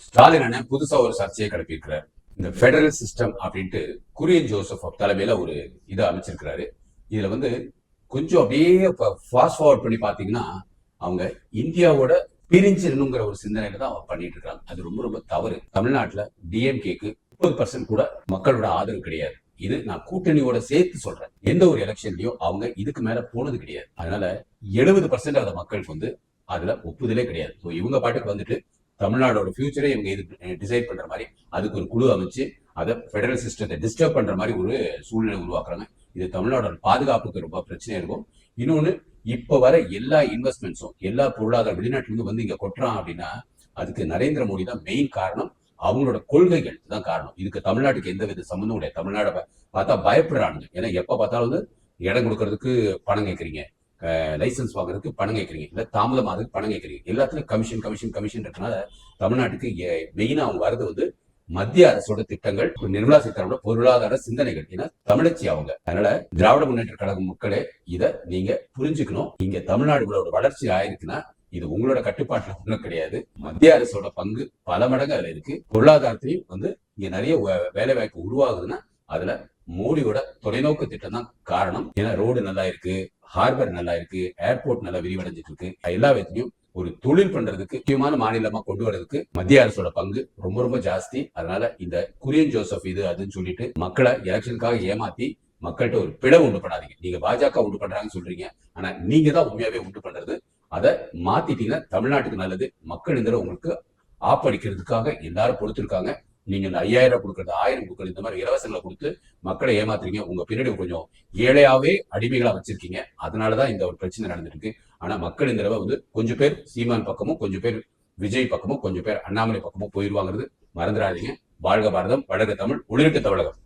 ஸ்டாலின் அண்ணன் புதுசா ஒரு சர்ச்சையை கிளப்பியிருக்கிறார். இந்த பெடரல் சிஸ்டம் அப்படின்ட்டு குரியன் ஜோசப் தலைமையில ஒரு இதை அமைச்சிருக்கிறாரு. இதுல கொஞ்சம் அப்படியே ஃபாஸ்ட் ஃபார்வர்ட் பண்ணி பாத்தீங்கன்னா அவங்க இந்தியாவோட பிரிஞ்சிடணுங்கிற ஒரு சிந்தனையில தான் அவங்க பண்ணிட்டு இருக்காங்க. அது ரொம்ப ரொம்ப தவறு. தமிழ்நாட்டுல டிஎம்கேக்கு 30% கூட மக்களோட ஆதரவு கிடையாது. இது நான் கூட்டணியோட சேர்த்து சொல்றேன். எந்த ஒரு எலெக்ஷன்லயும் அவங்க இதுக்கு மேல போனது கிடையாது. அதனால 70% ஆஃப் மக்களுக்கு அதுல ஒப்புதலே கிடையாது. இவங்க பாட்டுக்கு தமிழ்நாடோட ஃபியூச்சரே இவங்க இது டிசைட் பண்ற மாதிரி அதுக்கு ஒரு குழு அமைச்சு அதை பெடரல் சிஸ்டத்தை டிஸ்டர்ப் பண்ற மாதிரி ஒரு சூழ்நிலை உருவாக்குறாங்க. இது தமிழ்நாடோட பாதுகாப்புக்கு ரொம்ப பிரச்சனையா இருக்கும். இன்னொன்னு, இப்ப வர எல்லா இன்வெஸ்ட்மெண்ட்ஸும் எல்லா பொருளாதார வெளிநாட்டுல இருந்து இங்க கொட்டுறான் அப்படின்னா அதுக்கு நரேந்திர மோடி தான் மெயின் காரணம். அவங்களோட கொள்கைகள் தான் காரணம். இதுக்கு தமிழ்நாட்டுக்கு எந்த வித சம்மந்தம் கிடையாது. தமிழ்நாட பார்த்தா பயப்படுறானுங்க. ஏன்னா எப்ப பார்த்தாலும் இடம் கொடுக்கறதுக்கு பணம் கேட்கறீங்க, லைசன்ஸ் வாங்குறதுக்கு பணம் கேட்கறீங்க, இல்ல தாமதமாகிறதுக்கு பணம் கேட்கறீங்க, எல்லாத்துலயும் கமிஷன் கமிஷன் கமிஷன் இருக்கனால தமிழ்நாட்டுக்கு மெயினா அவங்க வர்றது மத்திய அரசோட திட்டங்கள், நிர்மலா சீதாராமன் பொருளாதார சிந்தனைகள். ஏன்னா தமிழச்சி அவங்க. அதனால திராவிட முன்னேற்ற கழக மக்களே இதை நீங்க புரிஞ்சுக்கணும். இங்க தமிழ்நாடுகளோட வளர்ச்சி ஆயிருக்குன்னா இது உங்களோட கட்டுப்பாட்டுல ஒண்ணும் கிடையாது. மத்திய அரசோட பங்கு பல மடங்கு அதுல இருக்கு. பொருளாதாரத்திலையும் இங்க நிறைய வேலை வாய்ப்பு உருவாகுதுன்னா அதுல மோடியோட தொலைநோக்கு திட்டம் தான் காரணம். ஏன்னா ரோடு நல்லா இருக்கு, ஹார்பர் நல்லா இருக்கு, ஏர்போர்ட் நல்லா விரிவடைஞ்சிட்டு இருக்கு. எல்லா விதத்திலையும் ஒரு தொழில் பண்றதுக்கு முக்கியமான மாநிலமா கொண்டு வரதுக்கு மத்திய அரசோட பங்கு ரொம்ப ரொம்ப ஜாஸ்தி. அதனால இந்த குரியன் ஜோசப் இது அதுன்னு சொல்லிட்டு மக்களை எலெக்ஷனுக்காக ஏமாத்தி மக்கள்கிட்ட ஒரு பிளவு உண்டு பண்ணாதீங்க. நீங்க பாஜக உண்டு பண்றாங்கன்னு சொல்றீங்க, ஆனா நீங்க தான் உண்மையாவே உண்டு பண்றது. அதை மாத்திட்டீங்கன்னா தமிழ்நாட்டுக்கு நல்லது. மக்கள் இந்த உங்களுக்கு ஆப்படிக்கிறதுக்காக எல்லாரும் பொறுத்திருக்காங்க. நீங்க இந்த 5000 கொடுக்கறது, 1000 கொடுக்கறது, இந்த மாதிரி இலவசங்களை கொடுத்து மக்களை ஏமாத்துறீங்க. உங்க பின்னாடி கொஞ்சம் ஏழையாவே அடிமைகளா வச்சிருக்கீங்க. அதனாலதான் இந்த ஒரு பிரச்சனை நடந்துட்டு இருக்கு. ஆனா மக்கள் இந்த தடவை கொஞ்சம் பேர் சீமான் பக்கமும், கொஞ்சம் பேர் விஜய் பக்கமும், கொஞ்சம் பேர் அண்ணாமலை பக்கமும் போயிருவாங்கிறது மறந்துடாதீங்க. வாழ்க பாரதம், வளர்க தமிழ், ஒளிரட்டு தமிழகம்.